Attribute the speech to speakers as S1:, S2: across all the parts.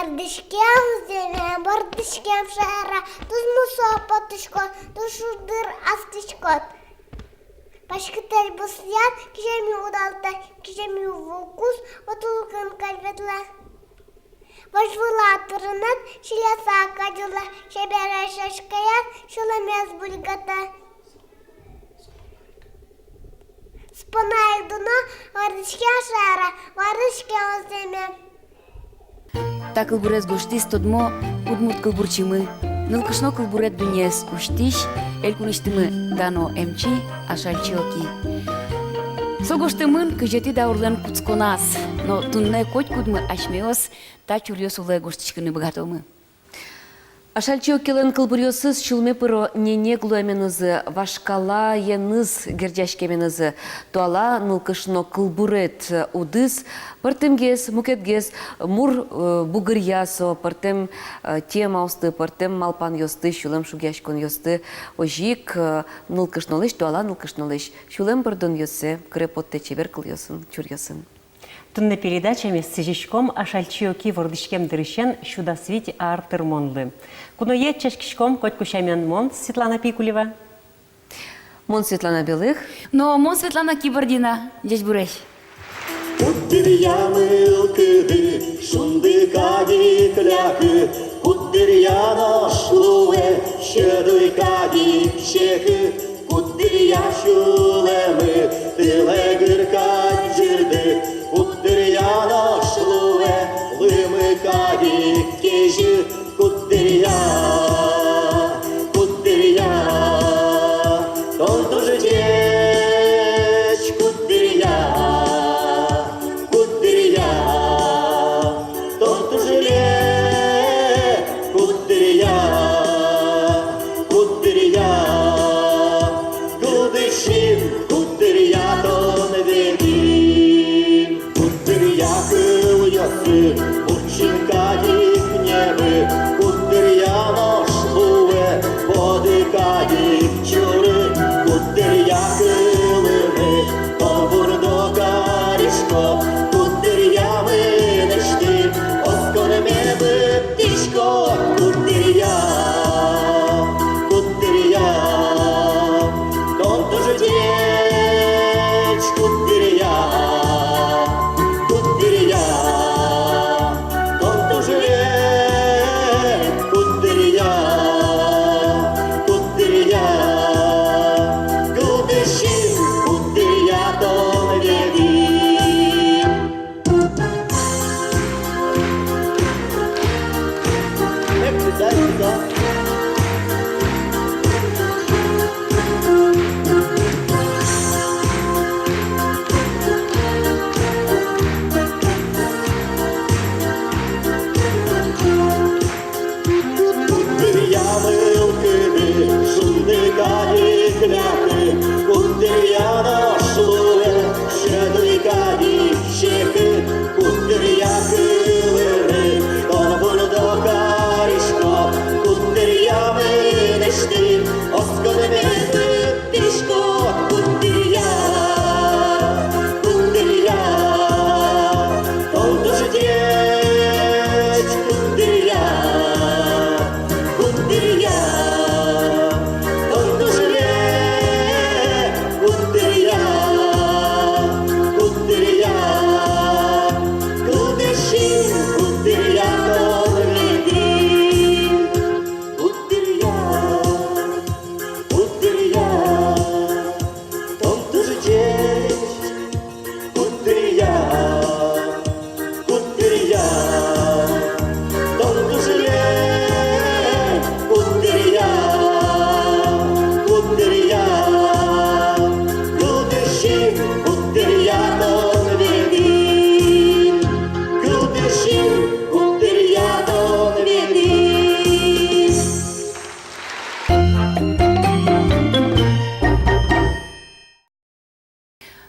S1: Бардышкем земля, бардышкем шара, туз мусо потышко, туз шудыр астышкот. Пашкытар бусян, кижеми удалта, кижеми вукус, отулкан кальветла. Башвыла турынат, шиляса акадюла, шебера шашкаят, шуламяз бульгата. Спонай дуно, бардышкем шара, бардышкем земля.
S2: Так кылбурез гоштис тодмо удмурт кылбурчимы. Нылкышно кылбурет дуньес уштиш, элькуништимы дано эмчи, ашальчиоки. Согоштымын кыжети даурлен куцконас, но тунне коть кудмы ашмеос, та чурьос уле гоштичкыны богатомы.
S3: Ашальчиокилен кылбурьосыз чулме пыро нене глуэменызы, вашкала еныз гердяшкеменызы, туала нылкышно кылбурет удыз, партемгес, мукетгес, мур бугырьясо, партем тема осты, партем малпан йосты, чулем шугяшкон йосты, ожик нылкышнолыш, туала нылкышнолыш, чулем бардон йосе, крепотте чевер кыл йосын, чур йосын.
S4: Тунна передачами с Сижичком Ашальчиоки вордышкем дырыщен шуда свити артыр монлы. Куное чашкишком коть кушамен мон Светлана Пикулева.
S3: Мон Светлана Белых.
S2: Но мон Светлана Кибардина, здесь буреш.
S5: Куддырья мылкыды, шунды кади кляхы, куддырья нашлуэ, щедуй кади щехы, куддырья шулемы, тылегыр каджирды, куддырья нашлуэ, лымы кади кежи, куддырья, куддырья, тон тоже деч, куддырья.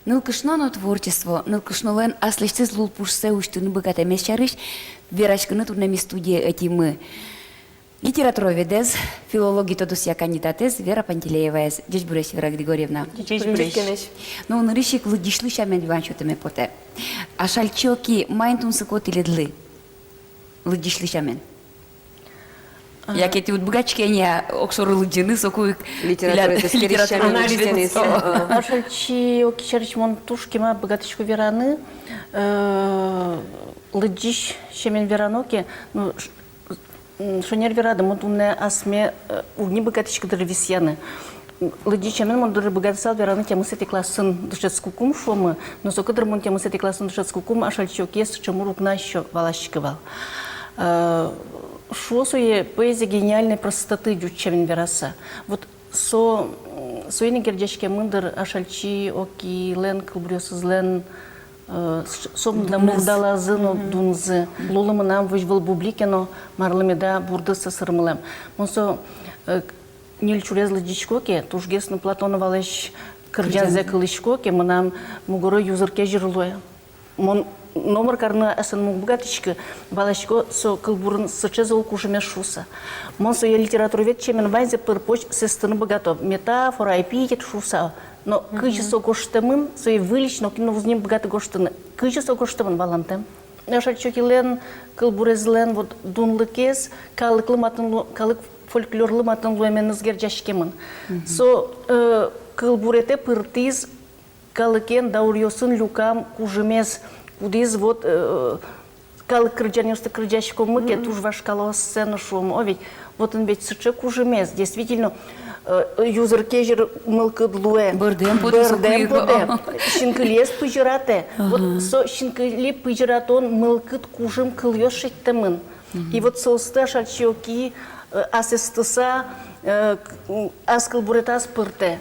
S2: Нылкышноно творчество, нылкышнолен аслышсыз лулпушсе уштуны богатый месчарыш, верашканы турнами студия этимы. Литературоведез, филологи тодусия кандидатез, Вера Пантелееваез. Дечь буреш, Вера Григорьевна.
S4: Дечь буреш.
S2: Но нарышик лыдишлы шамен ванчу теме поте. А шальчоки майнтун сыкот или длы? лыдишлы шамен. Як эти вот богачкения оксоры лыдины сокуй
S3: анализ.
S6: Ашальчи окичаричмон тушкима богатышку вераны, лыдиш шемен вераноке, ну шонер верады модунне асме угни богатышку деревисьяны. Лыдичамен модуры богатысал вераны тему сети классын дышецку кум шомы, но сокыдыр мон тему сети классын дышецку кум ашальчи окес чемурук нащо валащиковал. Шо суе поэзия гениальной простоты дючевин вераса. Вот соини гердешке мындыр ашальчи оки лен кылбрёсызлен сомда мурдалазыно дунзы лолымынам выжвал бубликено марлымеда бурды сысырмылем. Монсо нельчурезлы дичкоке тужгесны Платоновалеш кырджанзе кылышкоке мынам мугуры юзырке жырлуе. Мон номер карны асан мугбагатычкы балашко со кылбурын сычезол кушеме шуса. Монсо я литературовед чемен вайзе пырпоч сестыны богато. Метафора эпитет шуса. Но кычы со гоштымын, со и вылич, но кино вузним богаты гоштыны. Кычы со гоштымын балантем. Нашальчоки лен, кылбурезлен, вот дунлыкез, калыклы матын, калык фольклорлы матын луэменыз герджашкемын. Со кылбурете пыртиз, калыкен даурьосын люкам кужемез, кудиз вот калык кырджанёсты кырджашком мыке туж вашкало сцену шум. О ведь вот он ведь сыче кужемез. Действительно, юзер кежер мылкыд луэ.
S2: Бырдем поде.
S6: Шинкылес пыжырате. Вот со шинкыли пыжыратон мылкыд кужым кыльёс шеттемын. И вот соусты шальчоки асестыса аскыл буретас пырте.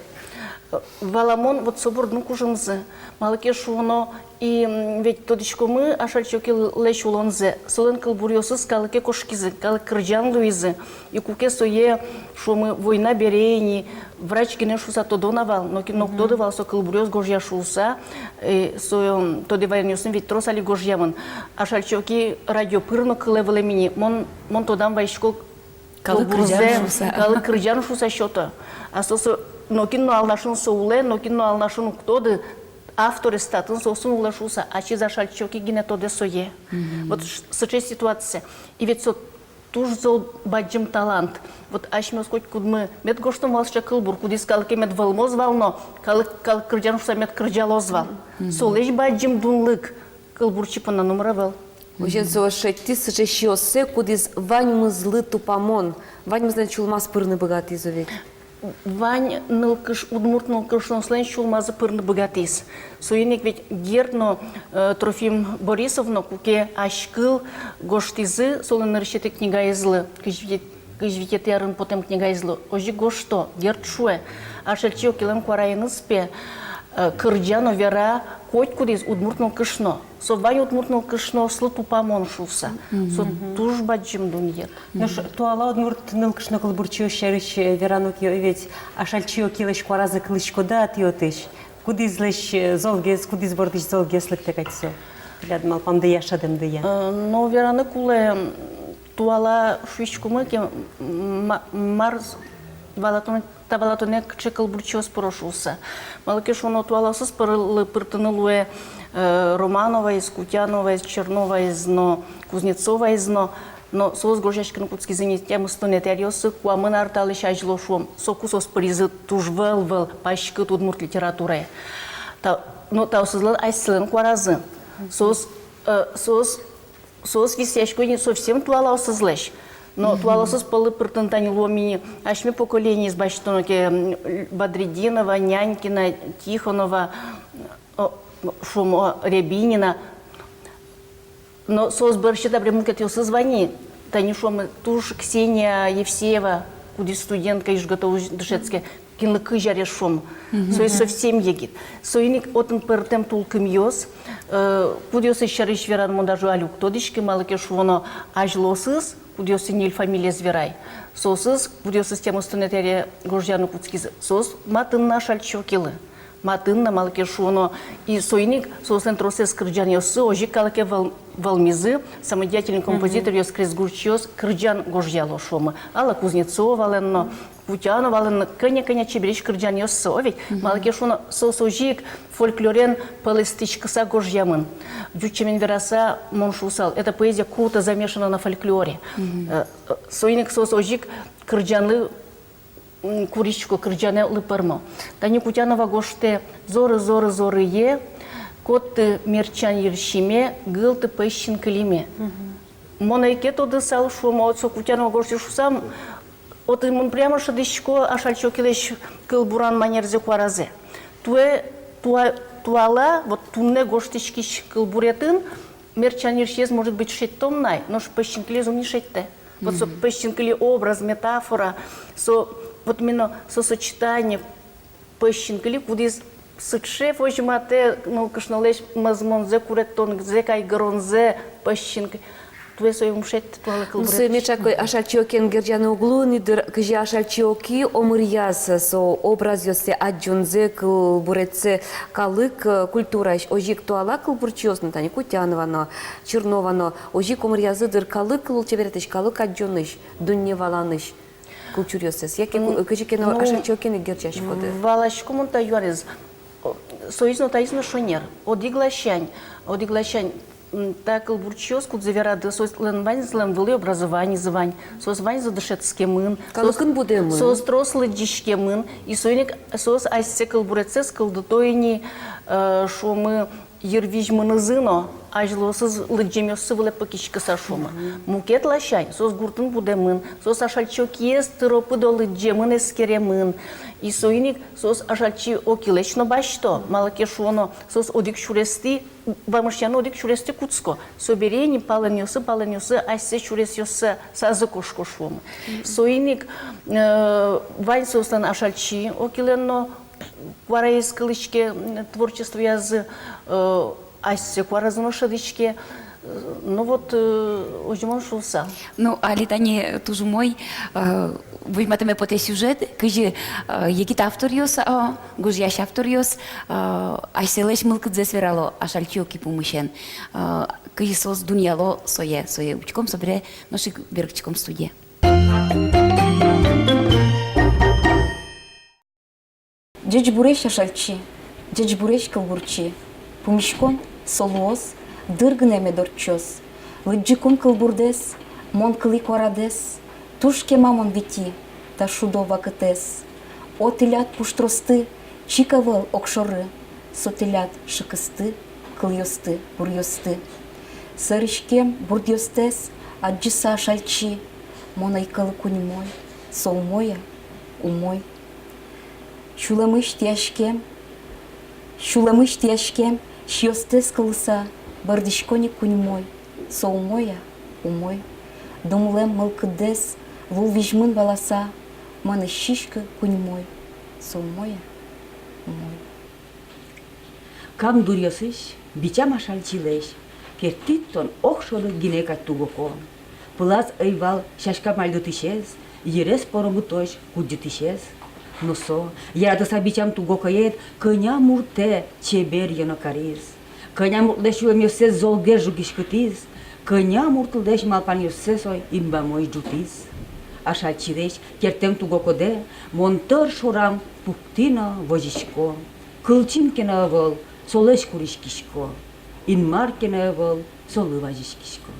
S6: Валамон вот собордун кужымзы. Малыке шуно и ведь тодичко мы ашальчоки лещ улонзе. Солен кылбурьосыз калыке кошкизы, калык кырджан луизы. И куке сое, шо мы война берейни, врач гене шуса тодонавал, но тодывал со кылбурьос гожья шуса, сое тодывайнёсын ведь тросали гожьямын. Ашальчоки радио пырно кылевыле мини, мон тодам вайшкол кылбурзе, калык кырджан шуса счета. А сосо нокинно алнашын соуле, нокинно алнашын уктоды, авторы статын сосын улашуса, а чи зашальчоки гине тоде сое. Вот сыче ситуация. И ведь со туж зол баджим талант. Вот ашме сколько кудмы мед гоштом валшча кылбур, кудис калыке мед валмоз вално, калык кырджан шуса мед кырджалоз вал. Солеш баджим дунлык, кылбурчи пана номера вал.
S3: Уже зошетти сыче щосе, кудис вань мызлы тупамон. Вань мызлы чулмас пырны богатый зовет.
S6: Вань нылкыш, удмурт нылкышно слен чулмазы пырны богатейс. Союник ведь Гердно Трофим Борисовно куке ашкыл гоштизы солын решеты книга излы. Кыжвитет ярын потом книга излы. Ожи гошто, Герд шуэ. Ашельчио килем кварайны спе. Кырджано вера коть кудис удмурт нылкышно. Со вань удмурт нылкышно слы тупамон шуса. Со туж баджим дуньет.
S4: Ну ж, туала удмурт нылкышно кылбурчио шерыш веранок ведь ашальчио килыш кваразы кылышко да атиотыш. Кудиз леш золгес, кудиз бордыш золгес лыктекать все. Глядмал пам да яшадым да я.
S6: Но вераны куле туала швичку мыке марз Табалатоне чекал бурчио спорошуса. Малыке шоно туаласыз пыртыны Романова из Кутянова из Чернова из Кузнецова из но соус гожешкин кутски зенит тему стонет яриосы куамын арталы шажло шум сокусос призы тужвел пашкы tudмурт литературы. Но таусызлан айсылын куаразы. Соус висяшко не совсем туалаусызлэш. Но туалосыз полы пыртантани ломини, ашми поколение из Баштоноке Бадридинова, Нянькина, Тихонова, Шумо, Рябинина. Но соцборщи добре мукет ее созвони. Тани шумы туж Ксения Евсеева, куди студентка из готова дышецке, кинлыкы жаре шум. Сои совсем егит. Соиник отын пыртем тулкым йос, кудиосы шарыш веран мондажу алюк тодышки, малыке шуоно ажлосыз, кудиосы нель фамилия зверай. Сосыз, кудиосы с тем устунетере гожьяну куцкизы. Сос матын наш альчокилы. Матын на малыке шуоно. И соиник сослен тросес кырджан йосы, ожи калыке валмизы, самодеятельный композитор йос крес гурчиос, кырджан гожьяло шумы. Алла Кузнецова ленно, Кутянова кыня чебереш кырджан ёссы, ведь малаке шуно сосожик фольклорен палестичкаса гожьямын. Дючемен вераса моншусал. Это поэзия круто замешана на фольклоре. Сойник сосожик кырджанлы куричку кырджане лыпырмо. Тани Кутянова гоште зоры е, котты мерчан ершиме, гылты пэщин кылиме. Монайке тоды сал шума, отсо Кутянова гоште шусам, от имун прямо шадышко ашальчо килеш кылбуран манерзе куаразе. Туала, вот тунне гоштичкиш кылбуретын, мерчан ершез может быть шеттомнай, но ж пэщин килезу не шетте. Вот со пэщин кили образ, метафора, вот именно сочетание пэщин кили, кудис сыкше фojmate, ну, кашналеш мазмонзе куреттон, зе кайгаронзе пэщин кили. Тве союм шетте туала кылбурет.
S3: Мусы мечакой ашальчиокен герджаны углу, нидер кыжи ашальчиоки омырьяс со образ ёсе аджунзе кылбуретсе калык культураш. Ожик туала кылбурчиосны, тани Кутяновано, Черновано, ожик омырьязыдыр калык кылчеберетеш, калык аджоныш, дунневаланыш. Культурёсес. Яке кыжикено ашальчиокен герджаш коды?
S6: Валашку мунта юарез. Союзно таизно шонер. Одиглащань. Так кылбурчиос кудзеверады сослен злем вели образование звань. Сос вань задышецке мын.
S3: Калыкын буде мын.
S6: Сос трослы дишке мын. И сойник сос айсе кылбурецес кылдытойни шо мы ервиж мынызыно, ажлосыз лыджемёсы выле пакичка сашома. Мукет лащань, сос гуртын буде мын. Сос ашальчок ес тыропы до лыджемын эскере мын. И сойник сос ашальчи окилечно башто. Малаке шоно сос одик шурести, бамышьяно одик шурести куцко. Соберени паленёсы, айсе шуресёсы сазы кошко шома. Сойник вань состан ашальчи окиленно, кварайс кылычке творчество язы айсе кваразно шадычке. Ну вот ожимон шулса.
S2: Ну, а літані тужу мой, вийматиме по те сюжет, кижі, якіт авторіос, гуж яш авторіос, айселеш мылкыдзе сверало, ашальчиоки помышен, кижі сос дуняло соє учком собре ношик беркчиком студия.
S7: Джеч буреш ашальчи, джеч буреш кылбурчи, помишкон солуос, дыргынеме дорчос, лыджикон кылбурдес, мон кыли корадес, тушке мамон вити, та шудо вакытес, отилят пуштросты, чикавыл окшоры, сотилят шыкысты, кылйосты, бурйосты. Сырышкем бурдьостес, аджиса ашальчи, мон айкалы кунимой, солмоя, умой. Шуламыш тяжкем, шьостес кылыса, бардышкони куньмой, солмоя, умой. Думлем мылкыдес, вул вижмын валаса, маны шишка куньмой, солмоя, умой.
S8: Кам дурьосыш, бичам ашальчилеш, кертиттон окшоры гинекат тугокон. Пылаз ыйвал шашка мальдытышез, ерес поромутош куддытышез. Носо, ярадыса бичам тугокает, кыня мурте чебер янокариз. Кыня муртлеш юемёсе золге жугишкытиз, кыня муртлеш малпаньёсе сой имбамой джутиз. Ашальчидеш кертем тугокоде, монтыр шурам пуктина вожишко. Кылчимкена вол, солеш куришкишко. Инмаркена вол, солы вожишкишко.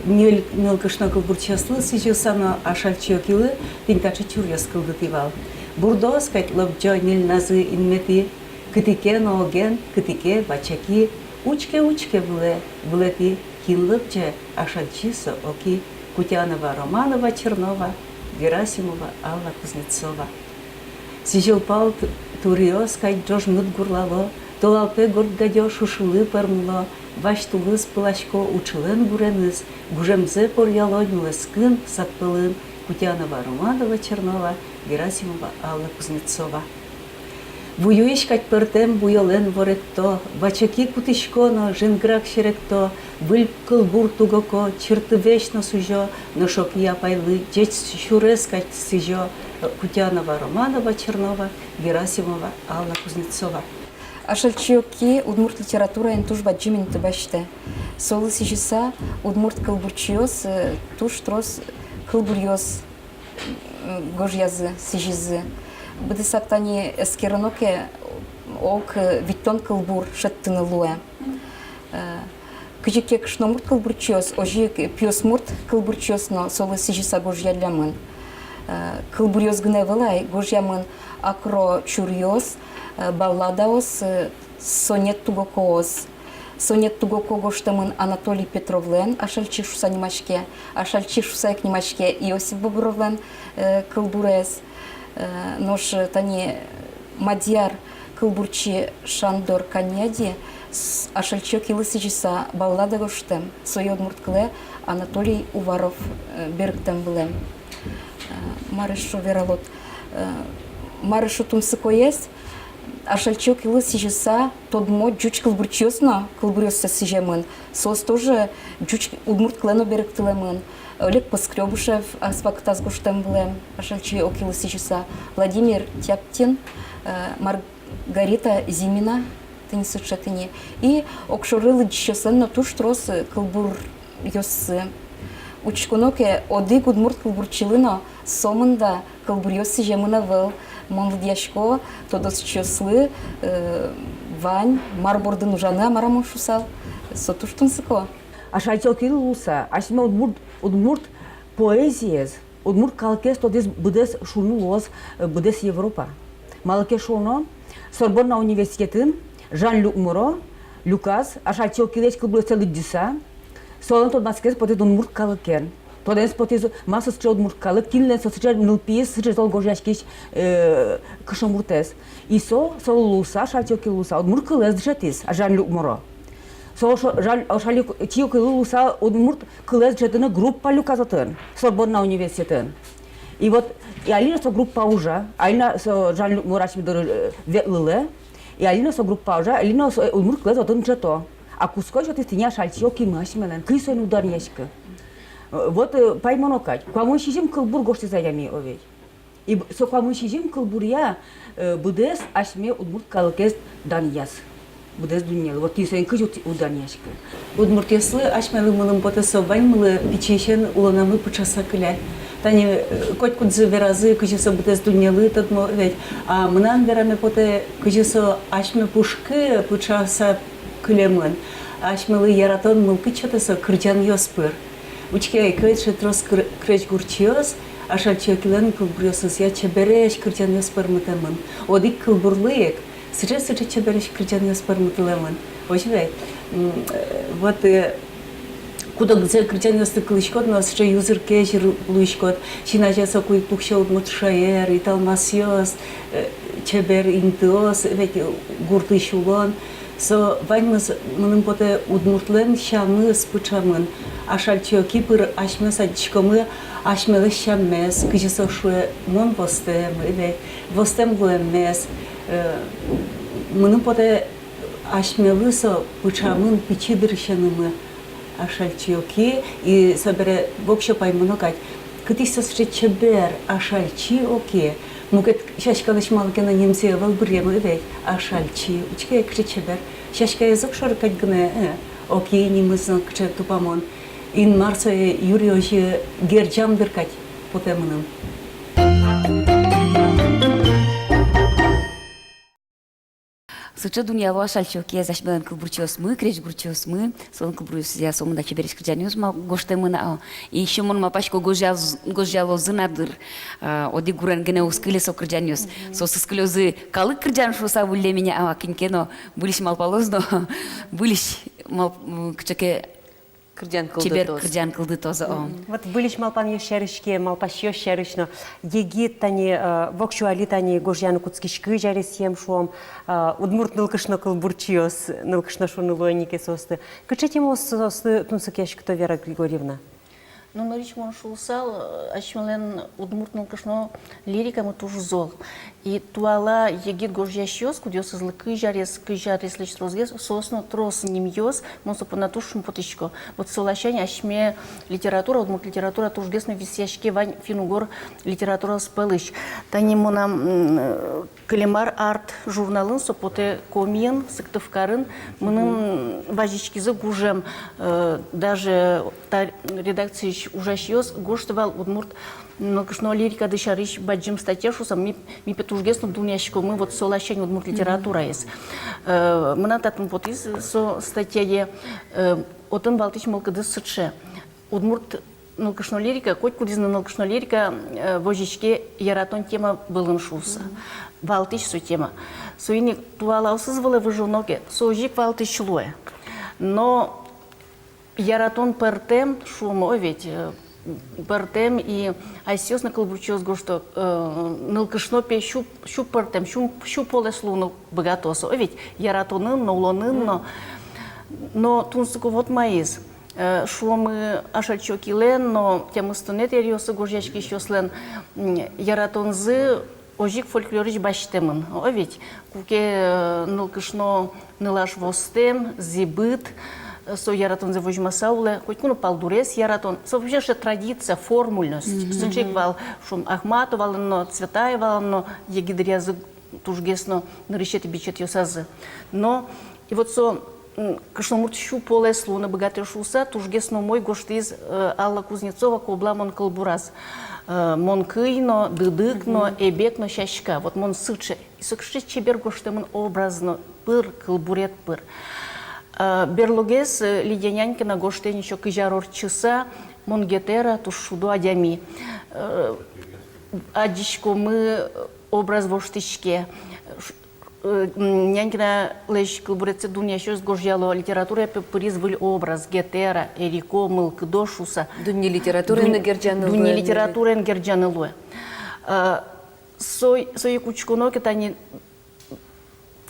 S4: Нилкышно кылбурчаслы сижусано ашальчиокилы, тинкачы чурьос кылдытывал. Бурдос кайт лобджо нилназы инмети, кытике ноген, кытике бачаки, учке булети, хиллыбче ашальчисо оки, Кутянова, Романова, Чернова, Герасимова, Алла Кузнецова. Сижелпал туриос кайт джош мыт гурлало, толалпе гордгадё шушылы пармуло, ваш тулыс пылашко учылен буреныз, гужемзе порьяло нюлескын сатпылын, Кутянова, Романова, Чернова, Герасимова, Алла Кузнецова. Буюишкать пертем буйолен воректо, бачаки кутишконо, жинграк шеректо, выль кылбур тугоко, черты вечно сужо, ношок я пайлы, джеч шурескать сижо, Кутянова, Романова, Чернова, Герасимова, Алла Кузнецова.
S7: Ашальчиоки удмурт литература ен туш баджимен тыбаште. Солы сижиса удмурт кылбурчиос, туш трос кылбурьос. гожязы, сижизы. Буде сактани эскереноке ок виттон кылбур шаттыны луэ. Кыжыке кышномурт кылбурчос, ожи пиосмурт кылбурчосно солы сижиса гожьялямын. Кылбурьоз гыне вылай гожьямын акро чурьоз, балладаос, сонет тугокооз. Сонет тугоко гоштамын Анатолий Петровлен, ашальчи шусанимашке, ашальчи шусаекнимашке Иосиф Бобровлен кылбурез. Нош тани мадьяр кылбурчи Шандор Каньяди, ашальчок илысыжиса баллада гоштем, сойод мурткыле Анатолий Уваров берктем билем. Марышу вералот. Марышу тумсыко есть, ашальчок илысыжиса тодмо жуч кылбурчиосно, кылбурёсса сижемын. Сос тоже жуч удмурткылено берктилемын. Олег Поскребушев аспактаз гоштем билем, ашальчи окилысыжиса. Владимир Тяптин, Маргарита Зимина, тынисычатыни. И окшорылы дичосенно туш трос кылбур ёссы. Учконоке оды гудмурт кылбурчилыно сомында кылбур ёссы жемына выл. Молодяшко, тодос чослы, вань, марбордын ужаны амарамон шусал. Сотуштун сыко.
S8: Ашальчал кирилуса, ашме удмурт поэзиез, удмурт калкес тодес будес шунулоз, будес Европа. Малке шоно, Сорбонна университетін, Жан-Люк Муро, Люкас, ашальчал кирилеш кылбуресе лыддиса, солон тодмаскес потез удмурт калкен. Тодес потез масс чод муркалы, килен соцчер нылпиес, сычезол гожашкиш кышомуртес. Исо солулуса, ашальчал кирилуса, удмурт кылез дышатис, Жан-Люк Муро. Ошалик тио кылуса удмурт кылез жетыны группа люказатын, Сорбонна университетін. И вот и алина со группа уже, алина со Жан-Люк Мурачмидор ветлылы, и алина со группа уже, алина со удмурт кылез отын жето. А куско жето стеня шальчио кимашменен, кысойн ударняшка. Вот поймонокать. Кому шижим кылбур гошти заями овей. И со кому шижим кылбурья будес ашме удмурт калкес даньяс. Будес дунял. Вот тисен кыжут ударняшка.
S6: Удмурт яслы ашмелы мылым потесо вань мылы пичешен уланамы пычаса кыляль. Тани коть кудзы веразы кыжесо будес дунялы тадмо ведь. А мынан вераме поте кыжесо ашме пушкы пычаса кылемын. Ашмелы яратон мылкы чатесо кырджан йоспыр. Учке кыйшы трос креч гурчиос, ашальчио килен кылбурёсыз я чебереш кырджан йоспыр мытемын. Одик кылбурлыек, сыче чебереш кырджан йоспыр мытылемын. Ожвей, вот куда где кырджан йоспыр кылышкот, но сыче юзыр кежир луишкот, чинажаса куй пухшел мутшаер, италмасьос, чебер индос, ведь гурты шулон. Со ваньмыз мыным поте удмуртлен шамы спычамын, ашальчио кипыр ашмес адичкомы ашмелы шаммес, кыжысо шуе мон vostem, или vostem луэммес, мыным поте ашмелы со пычамын пичидыр шанымы ашальчио ки, и собере вокшо паймонокать, кытисо сче чебер ашальчио ки, Мукет шашкалыш малгена немце валбурьемы ведь, ашальчи, учке кричебер, шашка язык шоркать гне, окей, немызно кче тупамон, ин марса юриоши герджам дыркать потемыным.
S2: Сыче дуняло ашальчоке зашмелен кылбурчиосмы, креч гурчиосмы, сон кылбурюс я сомында чебереш кырджаниус ма гоштемына. И еще мон ма пачко гожало зынадыр, оди гурен гене ускыле со кырджаниус. Со сыскылёзы калык кырджан шуса вулле меня, кинкено булиш малпалозно, булиш мал кчеке чебер кырджан кылды тоза.
S4: Вот былиш малпан ешеришке, малпаш ешеришно, егит тани, вокшуали тани гожьяну куцкишкы жаресьем шуом, удмурт нылкышно кылбурчиос, нылкышно шунылойнике состы. Кычетимо состы тунсыкешкто Вера Григорьевна?
S6: Ну, Норич Моншулсал, ашмелен удмуртнул кышно лирика мы тоже зол. И туала егит гожьящос, кудёс из лыкы жарес лечь трозгес, сосно трос немьёс, монсо понатушим потычко. Вот солощание ашме литература, удмурт литература тоже гесна висящке вань финугор литература спелыш. Танимо нам калемар арт журналын сопоте комиен, сыктывкарын, мыным важички за гужем, даже редакции ужащиос, гоштывал удмурт Ну, конечно, лирика дышарыш баджим статья, что сам ми петушгес, но дуняшко мы вот солощение удмурт литература есть. Мы на татом вот из со статья отын балтыч молкады сыче. Удмурт ну, конечно, лирика, хоть кудизна, но, конечно, лирика вожичке яратон тема былын шуса. Балтыч су тема. Суиник туалаусыз вылы выжуноке, сожик валтыч луэ. Но яратон пертем шумо ведь пертем и айсиос на колбучос го что нылкышно пе щу пертем щу полес луну богатосо ведь яратонын но улонын но тунсуко вот маиз шумы ашальчокилен но тем стонет ериосы горжачки щослен яратонзы ожик фольклорич баштемын ведь куке нылкышно нылаш востем зибыт со яратон за вожмасауле, хоть куну палдурес яратон. Со вообще же традиция, формульность. Сунчик вал шум Ахматова, но Цветаева, но егидрязы тужгесно наречет и бичет ёсазы. Но и вот со кашномурт щу поле слуна богатый шуса тужгесно мой гоштиз Алла Кузнецова кобла мон колбурас. Мон кыйно, дыдыкно, эбекно щащка. Вот мон сыче. И сокши чебер гоштемон образно пыр, колбурет пыр. Берлогес лидянянькина гоштеничо кыжарорчыса монгетера тушуду адями. Адичко мы образ воштичке. Нянькина лещ кылбуреце дуня еще с гожьяло литература призвали образ гетера, эрико, мылкдошуса.
S3: Дуня литературы на герджаны луэ.
S6: Дуня литературы на герджаны луэ. Сой кучкуно кетани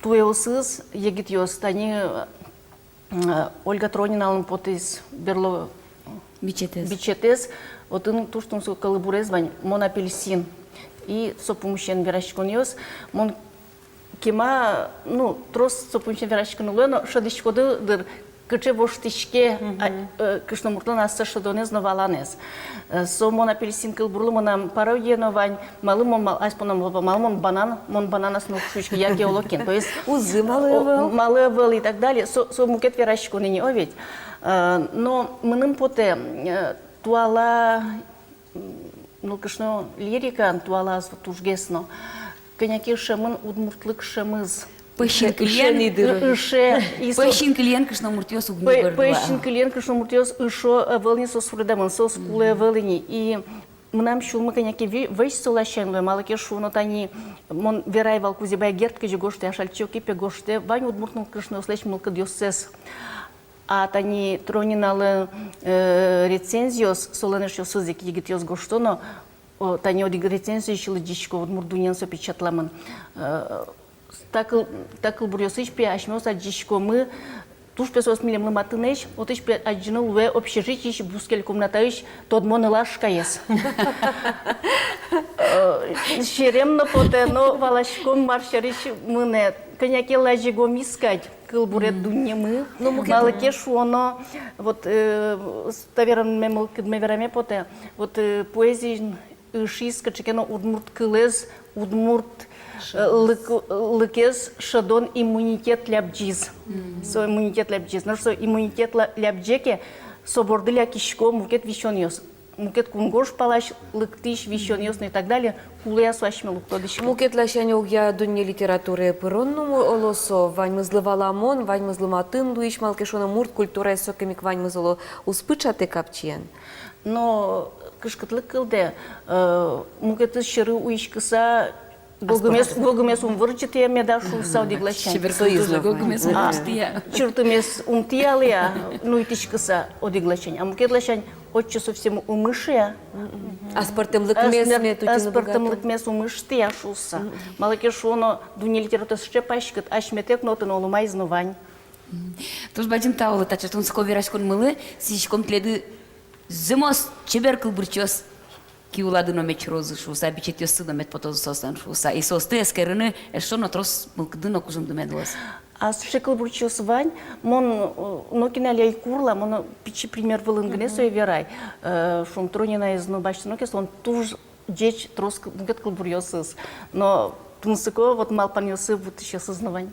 S6: туеосыз егит ёс тани Ольга Тронина алын потез берло бичетез, отын туштун со калыбурез вань мон апельсин и сопумщен верашкон ёс, мон кема, ну, трос сопумщен верашкон улы, но шадышкоды дыр кыче воштышке кышномуртлан асса шадонез новаланез. Со мон апельсин калбурлы монам парау ено вань, малы мон айспонам лоба, малы мон бананас нукшучки, яке олокин. То есть
S3: узы малы
S6: был и так далее. Со мукет верашку ныне оведь. Но мыным поте туала, ну, кышно лирика, туала тужгесно. Коняки шамын удмуртлык шамыз.
S2: Пэшин клиент кышномуртёс угнибырла.
S6: Пэшин клиент кышномуртёс ишо вэлни со сурдамын, со скуле вэлни. И мнам шулмы коняки вэш солащенлы, малаке шуно тани мон верай валкузе бай гертке же гоште ашальчоки пе гоште вань удмуртным кышно слэш мылка дёсэс. А тани трониналы рецензиос соленешё сызык егит ёс гоштоно тани одиг рецензию шилы дичко удмурдунен со печатламын. Такыл бурёсыч пе ашмёса дичко мы туш песос милем лыматынеш, отыш пе аджиныл ве общежитич бускель комнатаиш тодмоны лашкаес. Шеремно поте, но валашком маршарич мыне. Коняке лажигом искать, кыл бурет дунне мы. Малыке шуоно, вот таверан мемелкидмевераме поте, вот поэзии ишиска чекено удмурт кылез, удмурт лыкез шадон иммунитет ляпджиз. Со иммунитет ляпджиз. Но что иммунитет ляпджеке соборды ля кишко мукет вишоньос. Мукет кунгош палаш лыктыш вишоньос и так далее. Кулея свашме луктодыш.
S3: Мукет лашаня угя дуня литературы пыронному олосо, вань мызлы валамон, вань мызлы матын дуиш малкешона мурт культура сокемик вань мызло успычаты капчен.
S6: Но кышкытлык кылды. Мукет шыры уишкыса Гогумес умвырчатые медашу саудиглащан.
S2: Гогумес умвырчатые.
S6: Чертумес умтиалия, ну и тишкаса одиглащан. А мукедлащан отче совсем умышия.
S3: Аспартем лыкмес метутину
S6: Аспартем лыкмес умыштия шуса. Малаке шуно дуни литература щепашкат, ашметек нотын олумай знувань.
S2: Туш бадим таулы тачатун сковирашкон мылы, сишком тледы зимос чебер кылбырчос. Киулады номеч розы шуса, бичет ёсы номет потозу состан шуса. И состы эскерыны, эшо натрос мылкыдын окузум думедылас.
S6: А шекл бурчус вань, мон нокиналия и курла, мон пичи пример вылынгне сой верай. Шум тронина из нубачты нокес, он туж джеч трос мукет кл бурьосыз. Но тунсыко вот малпан ёсы вот еще сознавань.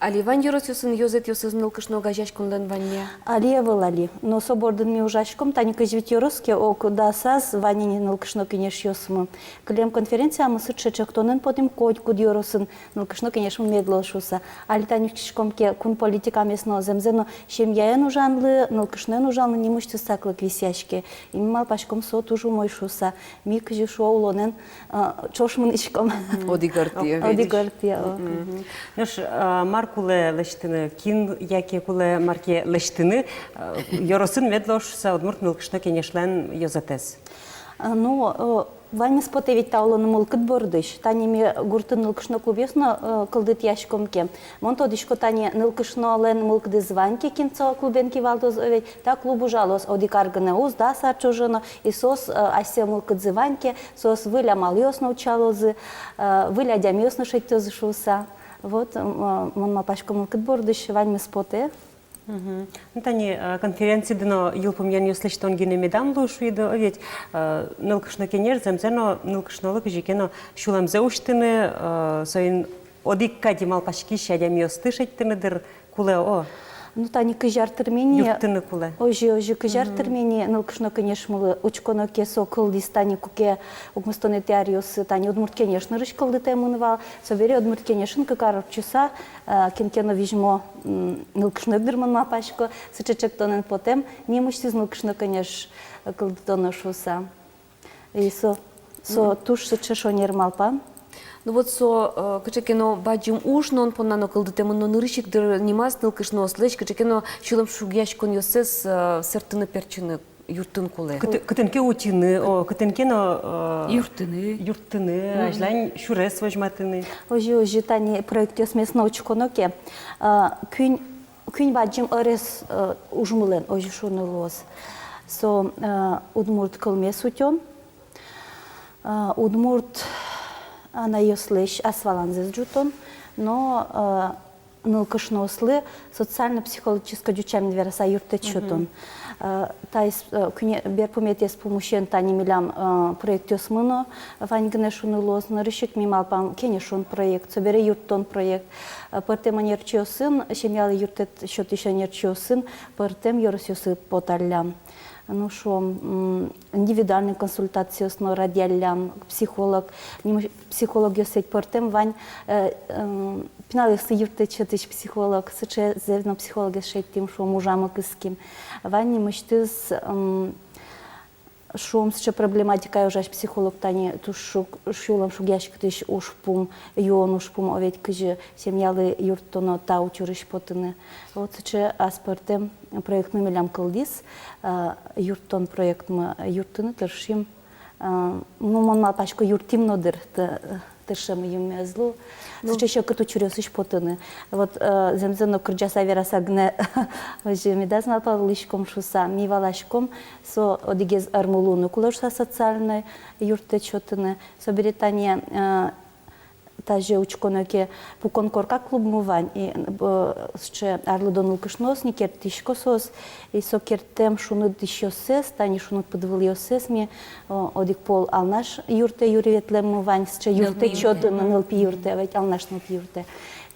S3: Али вань юросюсын йозет йосыз нылкышно гажаш кунлен ванне.
S9: Алия вылали. Но собордын ми ужашком, тани кажвит юроске, ок да саз ванини нылкышно кенеш йосмы. Клем конференция мы сычечек тонен потім кодь куд юросын нылкышно кенеш медлошуса. Али тани чишкомке кун политика местно земзено шемьяен ужанлы, нылкышнен ужанлы немышты саклык висяшке. И мал пашком со тужу мой шуса. Ми кажи шоулонен чошмын ичком.
S3: Одигартия.
S9: Одигартия.
S4: Ну ж, Маркуле лештини, кін, яке куле марке лештини, йоросын медлошса удмурт нылкышно кенешлен йозатес.
S9: Ну, вань спотевить тауланы мылкыт бордыш. Тани ми гуртын нылкышно клубесно кылдыт яшкомке. Мон тодишко тани нылкышно лен мылкыды званьке кинцо клубенки валдоз овет. Та клубу жалос одикаргане уз, да, сарчужено. И сос асе мылкыт званьке, сос выля малйос научалозы, выля дямьос нашеттёзы шуса. Вот, мон мапашко мылкыт бордыш, вань ми споте.
S4: Ну, тани конференции дано юлпомьян йослеш тонгине медам лошуиdo, ведь нылкышно кенеш земзено нылкышно лык жикено шулам зеуштыны, соин одикка димал пашки шадям йосты шеттыныдыр куле о.
S9: Ну, тани кыжар термини.
S4: Юртыны куле.
S9: Ожи кыжар термини, нылкышно, конечно, мылы учконо кесо кылдис тани куке угмустоны теариос, тани удмурт, конечно, рыш кылды темынывал, собери удмурт, конечно, какаров часа, кенкено вижмо нылкышно гдырман мапашко, сычечек тонен потем, немышти нылкышно, конечно, кылды тоно шуса. И со туш сычешо нермалпа.
S3: Ну вот со качекено баджим уж нон понано кылдытемын но нырышик дыр нимас нылкышно ослеш качекено шулам шугяш кон йосес сертыны перчины юртын куле.
S4: Кытынке утины, о, кытынкено
S2: Юртыны.
S4: ажлань шурес вожматыны.
S9: Ожи тани проекте смесно учконоке. Күн баджим орес ужмылен ожи шуны лоз. Со удмурт кылмес утен. Удмурт она йослеш асваланзес джутон, но нылкышно ослы социально-психологическое дючами двераса юртечутон. Тайс күне бер помете с помощью тани милям проект осмыно ваньгне шуны лоз нарышик мималпам кенешун проект собере юртон проект портем нерчиосын семьялы юртет счет еще нерчиосын портем йоросиосы поталлям. Ну что, индивидуальные консультации с радиалям, психолог йосить портем вань пинали с юртечетыч психолог, сыче зевно психолог шесть тем, что мужам кыским. Вань мечты с шум с проблематикой уже психолог тани туш шулам шугяшк тыш ушпум йон ушпум овет кыжи семьялы юртоно та учурыш потыны. Вот сыче аспортем проектный милям кылдис юртон проект мы юртыны тыршим. Ну мон мапашко юртимнодыр тыршем юмезлу. Сыче еще кыту чурёсыш потыны. Вот земзено кырджаса верасагне ожи медаз напалышком шуса мивалашком со одигез армулуну кулошса социальной юрте чотыны соберетание таже учконоке пукон корка клуб мувань и сче арлудон лукышнос никер тишкосос и сокертем шунут дишосес тани шунут подвыльосес ми одик пол алнаш юрте юриветлем мувань сче юрте чотыны нылпи юрте ведь алнаш нылпи юрте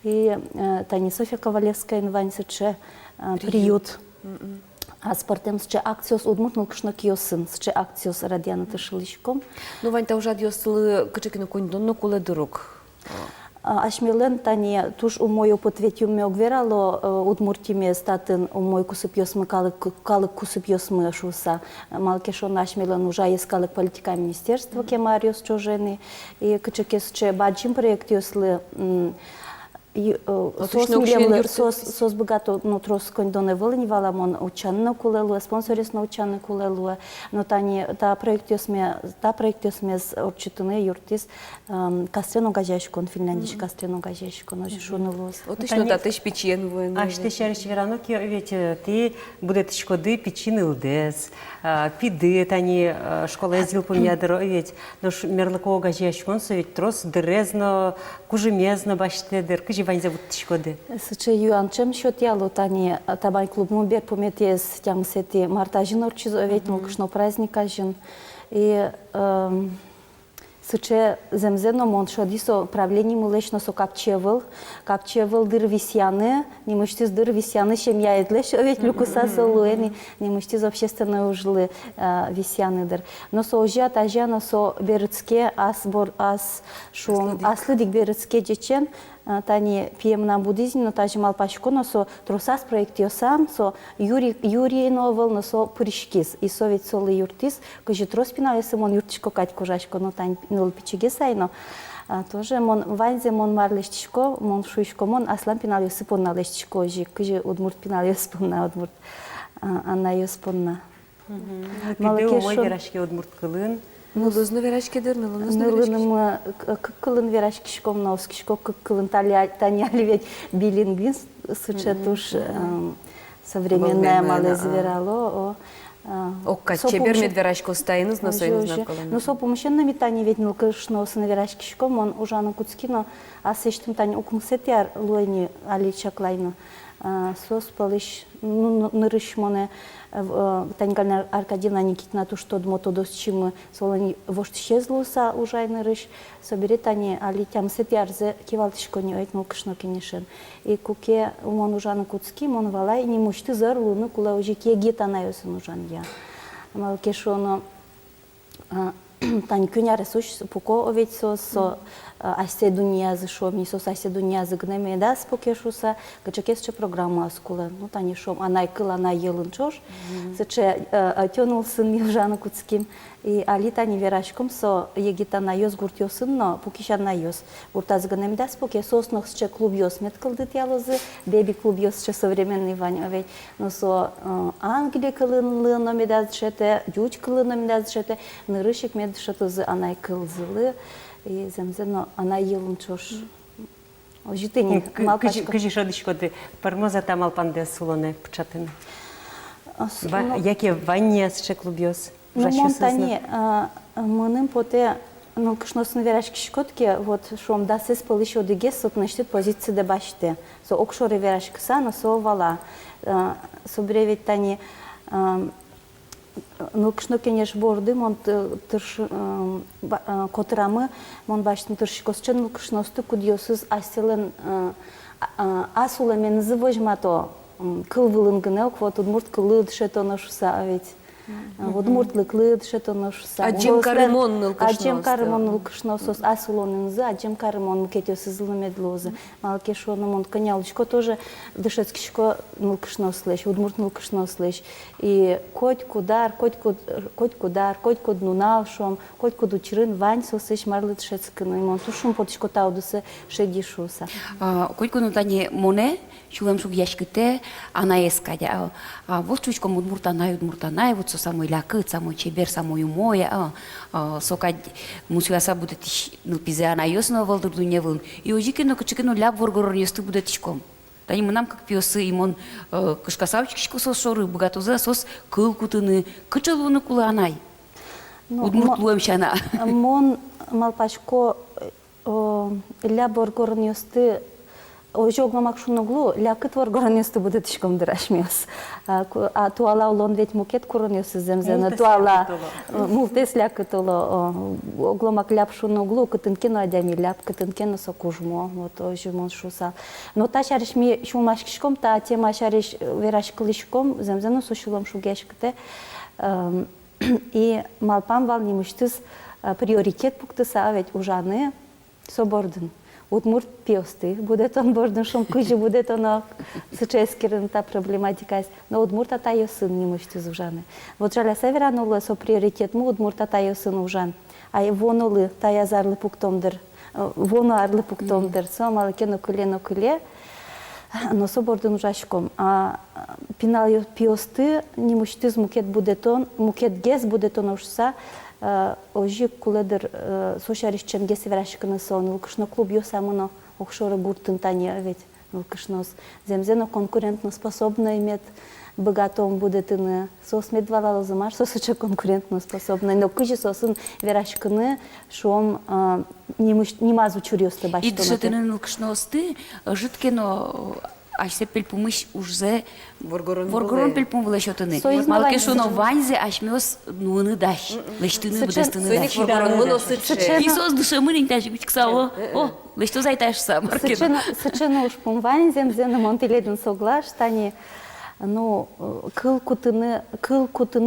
S9: и тани Софья Ковалевская инвань сче приют. А спортем сче акциос удмурт нылкышно киосын сче акциос радиана тышылышком.
S3: Ну вань та уже адьослы качекено конь но куле дорог.
S9: Ашмилен тани туш у мой опыт ведь умею гверало удмуртиме статын у мой кусупьосмы калык кусупьосмы шуса малкешон ашмилен уже искалык политика министерства кемариос чужены и качекесче баджим проект ёслы сос богато но трос кондоне волни валамон учанно кулелу спонсорис на учанно кулелу но тани та проект ёсме орчитыны юртис кастрено гажешкон финляндиш кастрено гажешкон ожи шунулос.
S3: Вот точно та тыш печен воен.
S4: А что шериш вераноки ведь ты будет шкоды печины лдес, пиды тани школа ездил по мядро ведь но мерлыко гажешкон ведь трос дерезно кужемезно баштедер вань зовут шкоды.
S9: Сыче юанчем счет ялу тани табай клуб мубер пометес тям сети марта жин орчиз овет нолкышно праздника жин и Сыче земзено мон шодисо правление мулечно со капчевыл дыр висяны, не мыштиз дыр висяны чем я едлеш, ведь люкуса солуэни, не мыштиз общественные ужлы висяны дыр. Но со ожа тажана со берецке ас шум аслыдик берецке дечен, тани пиемна буддизм, но тажи малпашко, но со трусас проектиосан, со Юрий новел, но со пуришкис, и со ведь солы юртис, кожи троспина, если мон юртичко кать кожашко, но тань нул пичиге сайно. Тоже мон ванзе мон марлештичко, мон шуишко, мон аслан пинал юсипон на лештичко, жи кожи удмурт пинал юспон на удмурт, она юспонна.
S4: Пиде умой верашки удмурт кылын.
S3: Нылызны верашкедер, нылызны
S9: Нылыным кылын верашкишком, наускишко кылын таня ведь билингвист, сычетуш современная малозвирало.
S3: Окка, чебер медверашко стайныз на сойныз наколын.
S9: Ну, со помощен на метане ведь нылкышно с наверашкишком, он ужану куцкино, а сештим тань укмсетяр луэни аличаклайно. Сос полыш нырышмоне Таньгальна Аркадьевна Никитина ту что дмотодос чимы солони вошт щезлуса ужай нырыш собери тани али тям сетярзе кивалтышко не ойт нылкышно кенешен. И куке умон ужаны куцки мон валай не мучты зарлуны кула уже кегита наёсын ужан я. Малкешоно тань кюняре суш пуко овет со асе дуния зашом не сос асе дуния загнеме да спокешуса качакесче программа скула ну тани шом анай кыла на елын чош сыче тёнул сын Евжана Куцким и алита не верашком со егита на ёс гуртёсын но пукишан на ёс гурта загнеме да споке соснох сче клуб ёс меткылдыт ялозы беби клуб ёс сче современный вань овет но со Англия кылын лыно медаз шете юч кылын медаз шете нырышик мед шетозы анай кылзылы и земзено она елун чош. Ожитыни малпашка.
S4: Кыжи шодышко ты пармоза там алпанде сулоне пчатын. Яке ванне сче клубьос.
S9: Ну монтани мыным поте ну кышносын верашки шкотке вот шом да сес полыш одыге сотнештет позиции де баште. Со окшоре верашки сана со вала. Со бревет тани ну кышно кенеш борды мон тырш котрамы мон баштын тыршикосчен ну кышносты кудьосыз аселен асуламен звожмато кылвылын гынел вот удмурт кылы дшетоношуса ведь удмуртлык лы дшетоношуса
S3: Аджем карымон
S9: нылкышносос асулонынзы аджем карымон кетёсыз лымедлозы малкешону мон конялычко тоже дышецкишко нылкышнослеш удмурт нылкышнослеш и коть кудар коть нунал шом коть кудучрын вань сосыш марлы дшецкыны мон тушум потышко таудысы шедишуса
S2: Коть тани моне чулем шуг яшките анаескадя вот чучко удмуртанай вот со самой лякыт самой чебер самой умоя сокад мусуаса будет ну пизе анаёсно волдурдуневын и ожикено кычыкено ляп воргорон ёсты будет тишком тани мынам как пиосы имон кышкасавчикшко сос шоры богатуза сос кыл кутыны кычылуны кулы анай удмурт луэмшана
S9: мон малпашко ляп воргорон ёсты ожогмамак шуноглу лякыт воргоронёсты будет тишком дырашмёс а туала улон ведь мукет куронёсы земзена туала мултес лякыт оло огломак ляп шуноглу кытынкено адями ляп кытынкено сокужмо вот ожимон шуса но та шариш ми шумашкишком та тема шариш верашкылышком земзену сушулом шугешкте и малпам вал немыштыз приоритет пуктыса ведь ужаны собордын удмурт пиосты будет он бордын шум кыжы будет он сыческерин та проблематика но удмурт атайо сын не мышты зужаны вот жаля северан улы со приоритет му удмурт атайо сын ужан а вонулы тая зарлы пуктомдыр вону арлы пуктомдыр со малыкено куле но со бордын ужашком а пинал пиосты не мышты мукет будет он мукет гез будет он ушса ожи куледер сошаришчен гесеверашкыны сон улкышно клуб ёсамыно окшоры буртын тане ведь улкышнос земзено конкурентно способно иметь богатом будет ины сос медвалало замаш сосоча конкурентно способно но кыжи сосын верашкыны шом не мазу чурёсты баштоны
S2: и дышетынын улкышносты житкено аж се пельпумиш уже
S3: Воргорон
S2: воргорон пельпум вле шотыны.
S9: Союз
S2: Малке
S9: малайны
S2: шоно
S9: зачем?
S2: ванзе аш мёс нуны даш. Лештыны будестыны
S3: Сойник
S2: даш.
S3: воргорон мыно сыче.
S2: Исос душа мынин таш бичксаво. О, лешто зайташ сам.
S9: Сычыны уж пумвань земзены монтиледен соглаш, тани, ну, кыл кутыны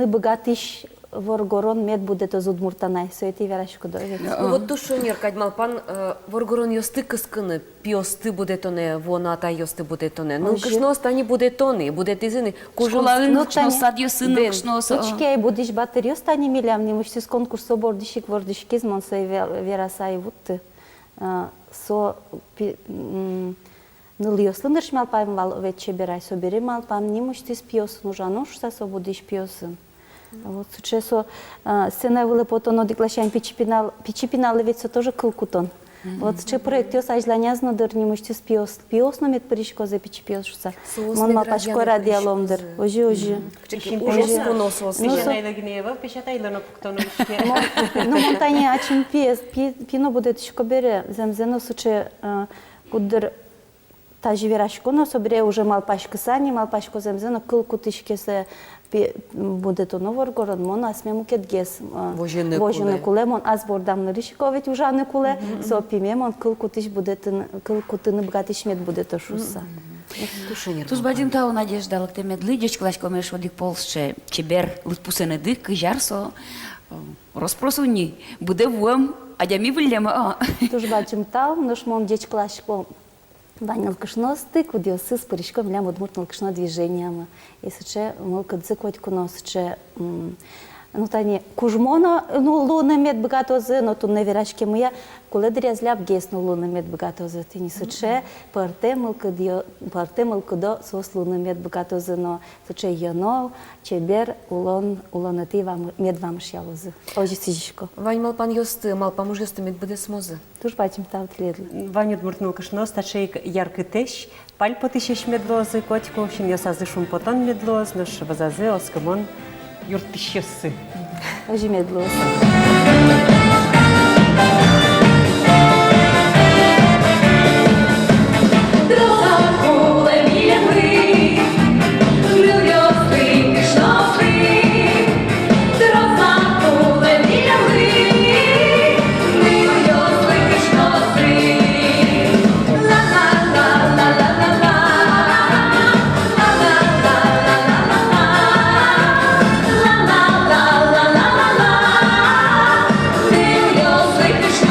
S9: богатыш воргорон мед будет из Удмуртанай, все это верашку довет.
S3: Ну вот тушонер кадмалпан воргорон йосты кыскыны, пиосты буде тоне, воната йосты буде тоне. Ну кышно стани буде тоны, буде тизыны.
S2: Школалын
S9: Ну,
S2: кшно
S9: тани-
S2: садьё сыны кшно
S9: Точке будешь батарею стани милям, не мышцы с конкурса бордищик вордышки змон сой верасай вутты. Со ныльёслын дырш малпайм вал вече берай собери малпам, не мышцы с пиосын ужану, что со будешь пиосын. Вот сейчас сцена вылы потом одиклашаем пичипиналы ведь все тоже кылкутон. Вот че проект я сажланя знадыр не мышцы с пиос но мет паришко за пичипиосшса. Мон малпашко радиаломдыр. Ожи.
S3: Ужас коно сос.
S4: Печатайло гнева, печатайло на пуктону.
S9: Ну монтане ачим пино будет шко бере земзено суче кудыр та живерашко но собере уже малпашко сани малпашко земзено кылкутышке се будет то Новоргород, мон аз мему кетгес. Вожене куле, мон аз бордам на ришковить ужане куле, со пиме мон кылкутыш будет кылкутыны богатыш мед будет то шуса.
S2: Туз бадим тау надежда лакте медли, дечклаш комеш водик полсче, чебер лутпусене дик, кыжарсо, роспросуни, буде вуем, адями вылема.
S9: Туж бачим тау, наш мон дечклашко Ваня лкышно стык, удиосы с паришком лям удмурт лкышно движением. Если че мылка дзыквать кунос, че ну тани кужмона ну луна мед богатозе, но тут на верачке моя коли дрязляп гес ну луна мед богатозе, ты не суче парте мылка до сос луна мед богатозе, но суче яно чебер улон ты вам мед вам шялозе. Ожи сижишко.
S3: Вань малпан йосты, малпам уж йосты мед буде смозы.
S9: Туж бачим тау тледлы.
S4: Ваню дмуртнул кышно, стачей яркий тещ, паль потыщеш медлозы, котику, в общем, я сазы шум потон медлоз, наш вазазы, оскамон, юртыщесы.
S9: Ожи медлос.
S10: Кришно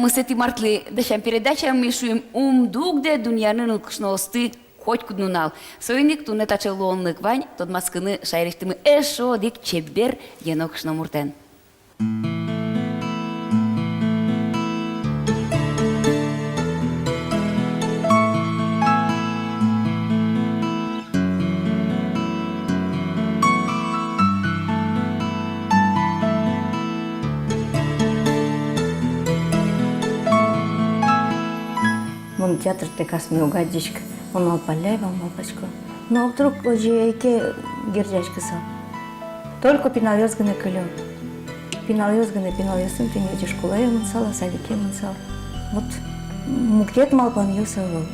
S2: мы с этой мартлы дашам передача мы шуем дугде дуньяны кшносты хоть куднунал. Сойник туне тачелонлык вань, тот маскыны шайриштымы эшо дик чеббер енок шномуртен.
S11: Вон театр текас ми угадичка, он алпалей, он алпачко. Но вдруг уже эке гердячка сал. Только пиналёзганы кылё. Пиналёзганы, пиналёсын, ты не идешь кулая мансала, садике мансал. Вот муктет малпан юсавал.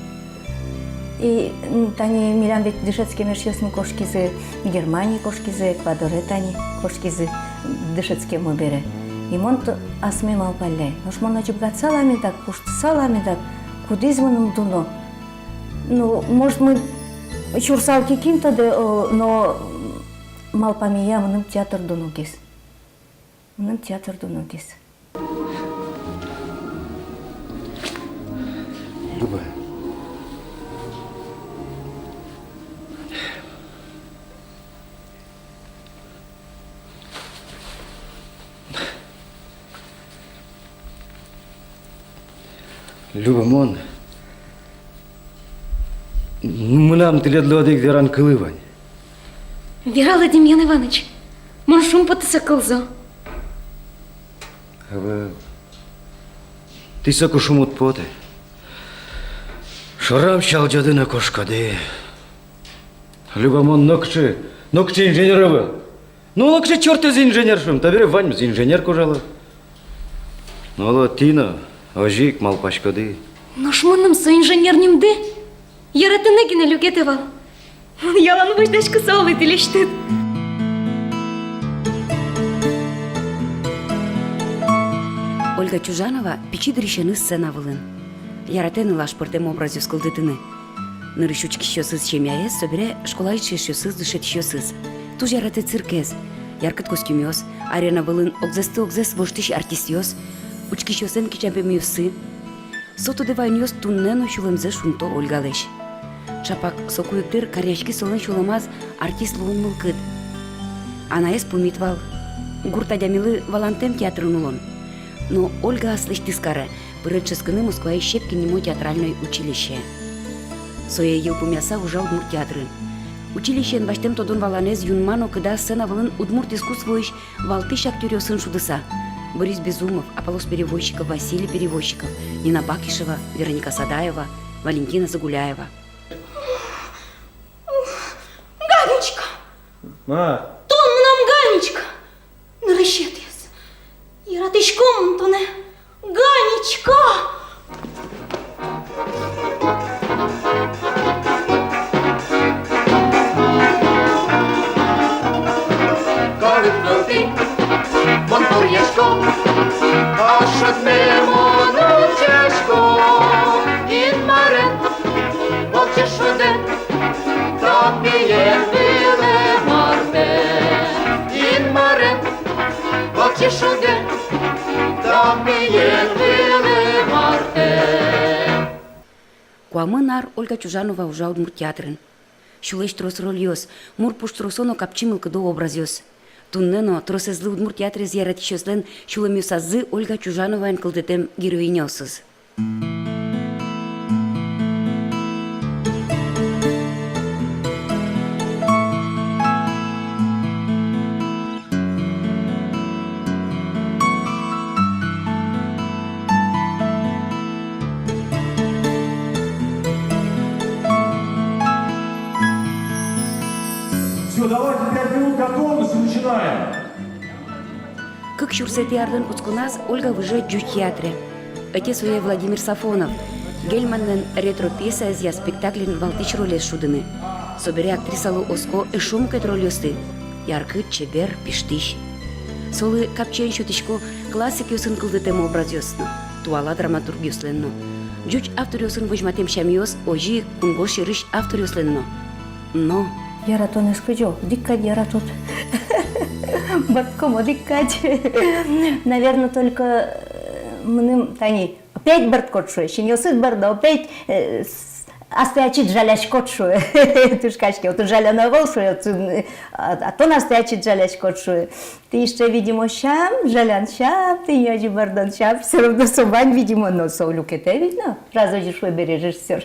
S11: И тани милям ведь дышецкие мершёсны кошки за Германии, кошки за Эквадоре, тани кошки за дышецкие мобере. И монто асме малпалей. Уж мон очебгат салами так, пушт салами так. Куда изваным дуно? Ну, может, мы чурсалки кинто, но малпамия мным театр дунугис. Мным театр дунугис.
S12: Люба. Люба, мон. Мынам тиледлодик веран кылывань.
S13: Верала, Демьян Иванович, мон шум потыса кылзо.
S12: Ава, ты соку шумут поты. Шарам шалджады на кошкады. Люба, мон нокче инженерова. Ну, нокче черт из инженершим, табире вань из инженер кужала. Ну, ала тина. Ожик малпашкады.
S13: Но шмонным со инженерним де, яратыны гіне люгетевал. Ялан выждачка саулы телештыд.
S2: Ольга Чужанова печидрищаны сцена вылын. Яратыны лаш пыртем образю скылдытыны. Нырышучки щосыз чемяес, собере школайчы щосыз дышет щосыз. Туж яраты циркез, яркыт костюмёс, арена вылын огзес воштыш артистёс, учки щосен кичампем юсы. Сото девайнёс туннено шулымзе шунто Ольгалеш. Чапак сокуектыр карячки солын шуламаз артист луын мылкыт. Анаес пумитвал. Гуртадямилы валантем театрын улон. Но Ольга аслыш тискары, пырытчыскыны Москвай щепки немо театральной училище. Сое ел пумяса ужа Удмурт театрын. Училищен баштем тодон валанез юнмано кыда сцена вылын Удмурт искусствующ валтыш актёрёсын шудыса. Борис Безумов, Аполлос Перевозчиков, Василий Перевозчиков, Нина Бакишева, Вероника Садаева, Валентина Загуляева.
S13: Ганечка!
S12: Ма!
S13: Тон нам Ганечка! Наращетес! Яратышком тоне! Ганечка!
S2: Куамынар Ольга Чужанова ужа Удмурт театрын. Шулеш трос рольёс, мур пуш тросоно капчимыл кыдо образёс. Туннено тросезлы Удмурт театре зияратишёслен шулымюсазы Ольга Чужановайн кылдетем героинёсыз.
S14: Все, давайте 5 минут готовности, начинаем.
S2: Как шурсети ардын уцкуназ Ольга выжет джу театре. Отец ее Владимир Сафонов. Гельманнен ретро-пьеса я спектаклин валтыч ролес шудыны. Собере актрисалу оско и шумкет ролёсты. Яркыт, чебер, пиштищ. Солы капчен шутичко классик юсын кылдытем образёсно. Туала драматург юсленно. Джуч автор юсын выжматем шамиос, ожи кунгош рыш автор юсленно. Но...
S11: Яратон искажу, дикать яратут. Баткомо дикать. Наверное, только мыным тани опять барт котшуе, шиньосыз барда опять настоячить жаляч котшуе. Тушкачки, вот жаляна волшуе, а то настоячить жаляч котшуе. Ты еще, видимо, щам, жалян щам, ты яжи бардан щам, все равно собань, видимо, но совлюкете, видно? Разочишь выбережешь все.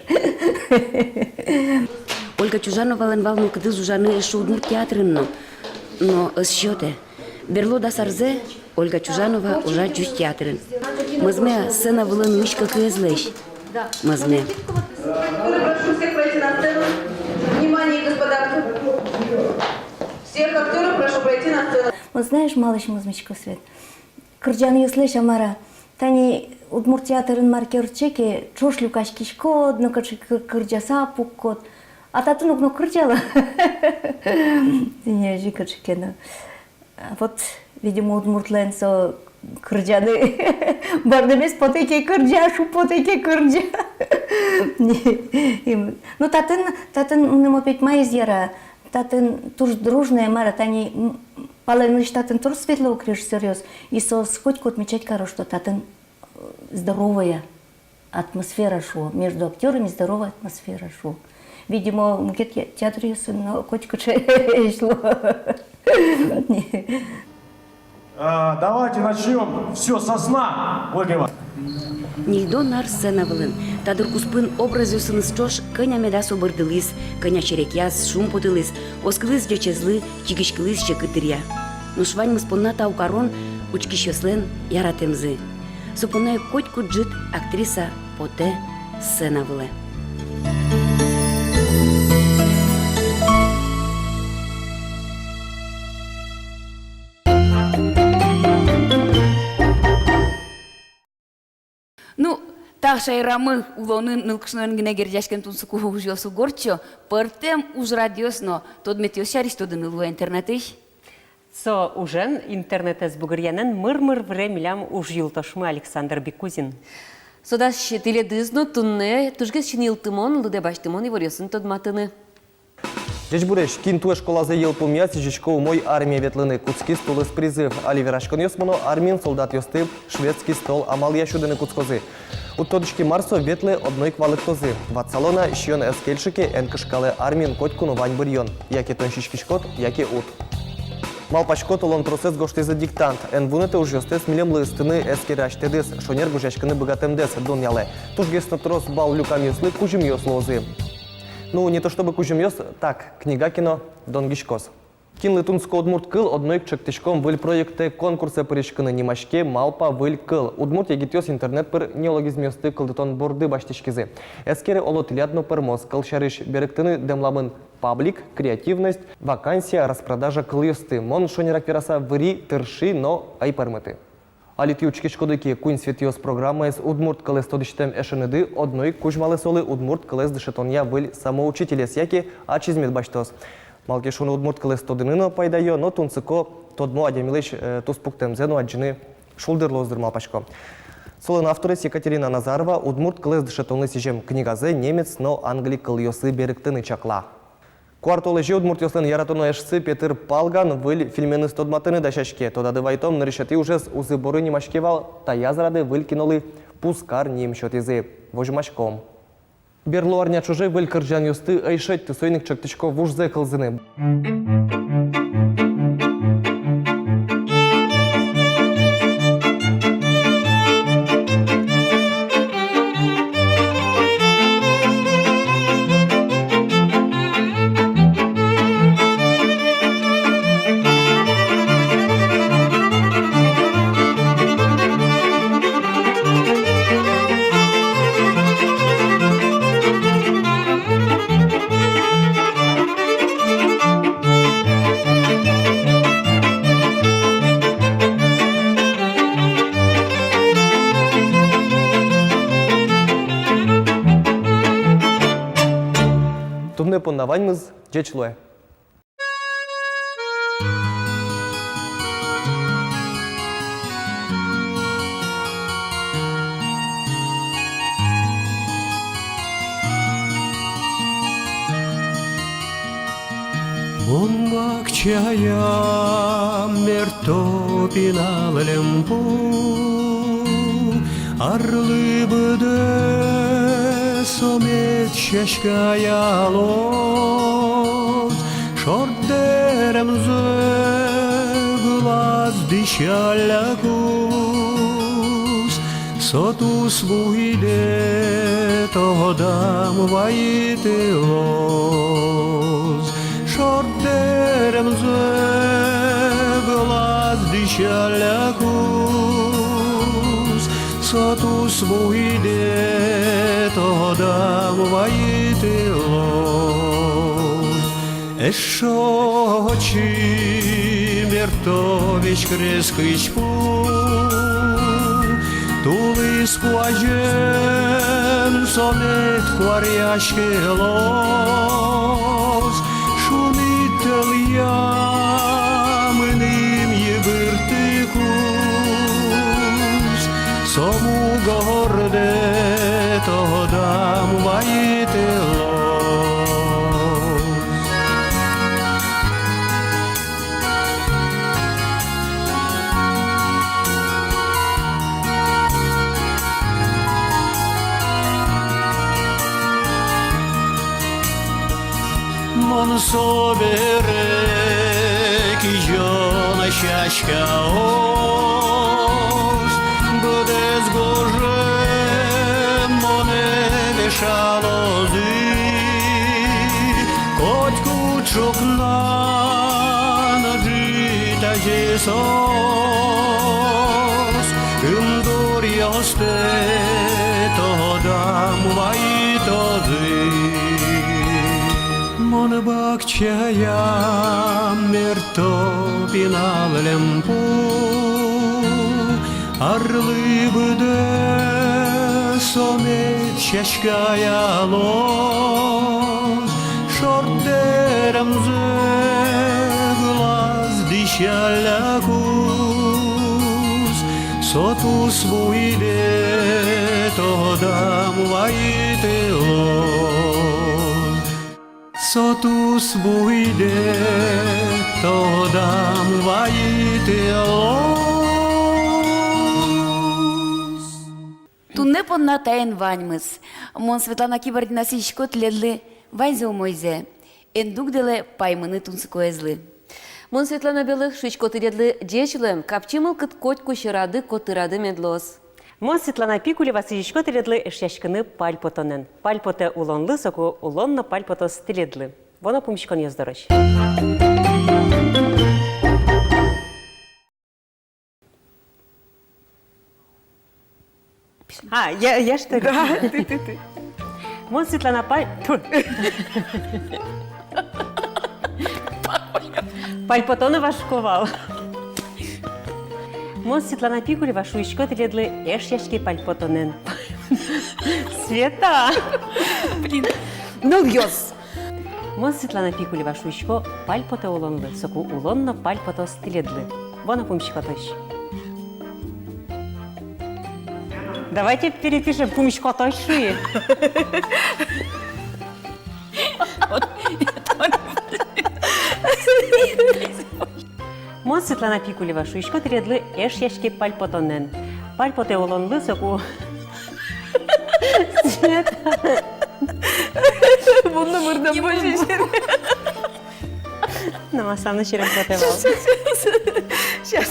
S2: Ольга Чужанова ленвал кыды жужаны шудмур театрынно, но счете. Берло да сарзе Ольга Чужанова уже жуж театрын. Мызме сцена вылын мышка кызлыш. Мызме.
S15: Прошу всех пройти на сцену. Внимание, господа. Всех актеров прошу пройти на сцену.
S11: Вот знаешь, малыш музычку свет. Кырджаны юслеш амара. Тани удмур театрын маркер чеки, чош люкаш кишкод, но кырджаса пуккод. А татунук но кырджала. Ты не жикачкена. Вот, видимо, удмуртлен со кырджаны. Бардемес потеке кырджа, шу потеке кырджа. Ну, татын нем опять майз яра. Татын туж дружная мара, тани паленыш татын тур светло укреш серьез. И со хоть отмечать коро, что татын здоровая атмосфера шо. Между актерами здоровая атмосфера шо. Видимо, мукет театре сын котику шло.
S14: Давайте начнем все со сна, Ольга Ивановна.
S2: Нильдо нар сцена вылын. Тадыр куспын образюсыныз чош кыня меда собырдылыз, кыня черекяс, шум потылыз, оскылыз жечезлы, чигишкылыз чекытыря. Но швань мыспонна таукарон учкищеслен яратемзы. Супонная котьку джит актриса поте сцена вылы. Ну, так шайрамы улонын нылкышнын гіне гердяшкен тунсуку ужиосу горчо, пыртем уж радиосно, тод метеос шариш тодын ылуа интернетыш.
S4: Со ужен интернетес бугырянен мыр-мыр времилям уж юлтошмы Александр Бекузин.
S3: Содаш теледызно тунне тужгес чинилтымон, лыде баштымон и ворёсын тодматыны.
S16: Жеч буреш, кинтуэ школазе ел помяси, жечко мой армия ветлыны, куцки столы с призыв, оливерашкон ёсмоно, армин солдат ёстып, шведский стол, амал яшудыны куцкозы. У тодочки Марсо ветлы одной квалыктозы. Ватсалона щен эскельшики, энкышкалы армин котькуну вань бурьон, яки тоншишкишкот, яки ут. Малпачкот олон процесс гоштезы диктант, эн вунete уж ёстес милем лыстыны эскераш тедес, шонер гужашканы богатемдес, дон яле. Тужгес на трос бал люкам ёслы, кужим ёслозы. Ну, не то чтобы кужим ёс, так, книга кино Дон Гишкос. Кин лытунско удмурт кыл одной чектышком выль проекты конкурса пырышканы немашке малпа выль кыл. Удмурт егит ёс интернет пыр неологизм ёсты кылдытон борды баштышкизы. Эскере олот лядну пырмоз, кыл шарыш беректыны демламын паблик, креативность, вакансия, распродажа кыл ёсты. Мон шонерак вераса выри, тырши, но ай пырмыты. Алит ючкишкодыки куин светиос программа с удмурт кылес тодыштем эшенеды одной кужмалы солы удмурт кылес дышетонья выль самоучителес яки ачизмет баштос. Малкешуны удмурт кылес тодыныно пайдайо, но тунцыко тодмо адемилеш туспуктемзену аджины шулдерлоздыр малпачко. Солын авторес Екатерина Назарова удмурт кылес дышетонлы сижем книгазе немец, но англи кыл ёсы беректыны чакла. Квартолы же удмурт ёслын яратоно эшцы Петр Палган выль фильмены стодматыны дашашке. Тодады вайтом нарышаты ужес узы боры немашкевал, та язрады выль киноли пускар ним шотизы вожмашком. Берло арня чужой выль кырджан ёсты айшать ты сойник чактычко вужзе кылзыны. Тумне поннаваньмыз жечлуэ.
S5: Монгак чая мертопиналемпу Арлы быды сомет чашкая лоз, шордеремзы глаз дышаля куз, сотус вуйде тодам вайты лоз, шордеремзы глаз дышаля куз, сотус вуйде тодам вайты лоз. Эшочи мертович крескич пу, тули скважен сонет кваряшке лоз, шумител ямыним ебырты куз, сому горде тодам вайты лоз. Mon soberek jona şaşka os, Budez goje mone vešalozi, Kotku čukna nadžita jesos, Kındur yoste todam vajtozi. Mon bakçaya merto binalem pu, Arlı bıdı somet şaşkaya loz, Şorderemzı glaz dişala kuz, Sotus vuyde todam vayte loz. Sotus vuyde тодам вайте лоз.
S2: Тунне понна тайын ваньмыз. Мон Светлана Кибардина сичко тледлы вайзе умойзе. Эндугделе паймыны тунсыкоезлы.
S3: Мон Светлана Белых шичко тыредлы дечилым, капчимыл кыт коть кушырады котырады медлоз.
S4: Мон Светлана Пикулева сичко тиледлы эшяшкыны пальпотонен. Пальпоте улонлы соку улонно пальпотос тиледлы. Воно помещикон ездорож. Я что ли? Да, ты. Мон Светлана Пальпотонова шковал. Мон Светлана Пикулева шуичко тиледлы эшяшки пальпотонен. Света! Блин. Ну, ёс! Мон Светлана Пикулева шуичко пальпоте улонлы, соку улонно пальпото стиледлы. Воно помещико тощ. Давайте перепишем помещико тощи. Мон Светлана Пикулева шуичко тиледлы эшяшки пальпотонен. Пальпоте улонлы, соку... Света! Bunu burada boş Намасам на череп готовал. Сейчас.